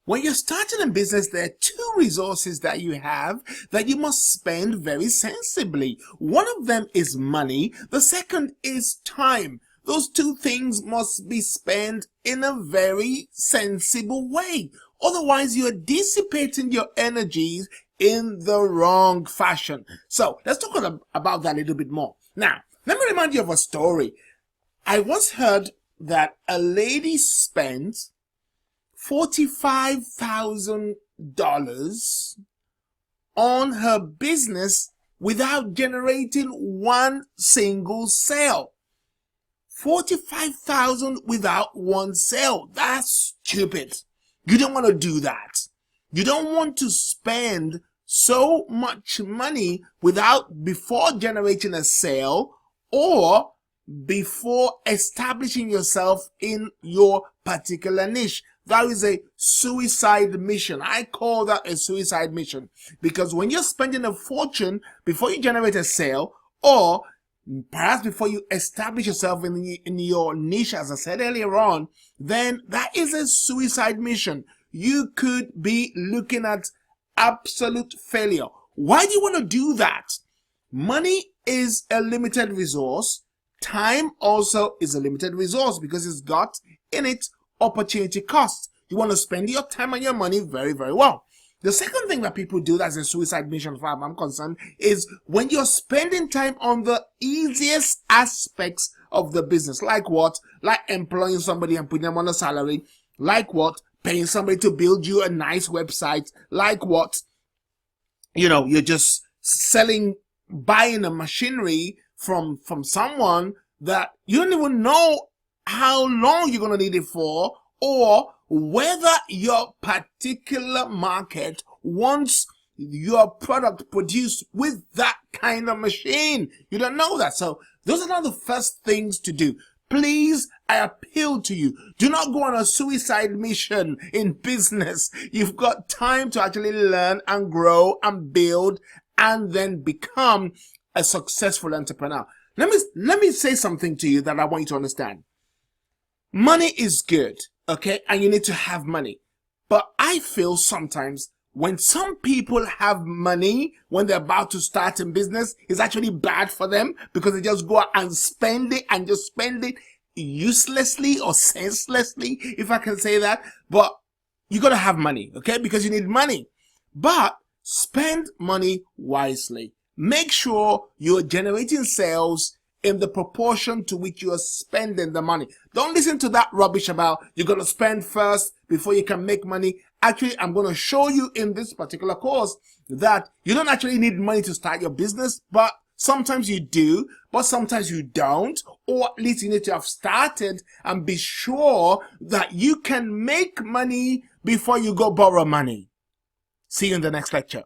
When you're starting a business, there are two resources that you have that you must spend very sensibly. One of them is money. The second is time. Those two things must be spent in a very sensible way. Otherwise, you're dissipating your energies in the wrong fashion. So let's talk about that a little bit more. Now, let me remind you of a story. I once heard that a lady spent $45,000 on her business without generating one single sale. 45,000 without one sale. That's stupid. You don't want to do that. You don't want to spend so much money before generating a sale or before establishing yourself in your particular niche. That is a suicide mission. I call that a suicide mission because when you're spending a fortune before you generate a sale, or perhaps before you establish yourself in your niche, as I said earlier on, then that is a suicide mission. You could be looking at absolute failure. Why do you want to do that? Money is a limited resource. Time also is a limited resource because it's got in it opportunity cost. You want to spend your time and your money very, very well. The second thing that people do that's a suicide mission, as far as I'm concerned, is when you're spending time on the easiest aspects of the business. Like what? Like employing somebody and putting them on a salary. Like what? Paying somebody to build you a nice website. Like what? You're just buying a machinery from someone that you don't even know how long you're going to need it for, or whether your particular market wants your product produced with that kind of machine. You don't know that. So those are not the first things to do. Please, I appeal to you, do not go on a suicide mission in business. You've got time to actually learn and grow and build and then become a successful entrepreneur. Let me say something to you that I want you to understand. Money is good, okay? And you need to have money. But I feel sometimes when some people have money when they're about to start in business, it's actually bad for them because they just go out and spend it and just spend it uselessly or senselessly, if I can say that. But you got to have money, okay? Because you need money. But spend money wisely. Make sure you're generating sales in the proportion to which you are spending the money. Don't listen to that rubbish about you're going to spend first before you can make money. Actually, I'm going to show you in this particular course that you don't actually need money to start your business, but sometimes you do, but sometimes you don't, or at least you need to have started and be sure that you can make money before you go borrow money. See you in the next lecture.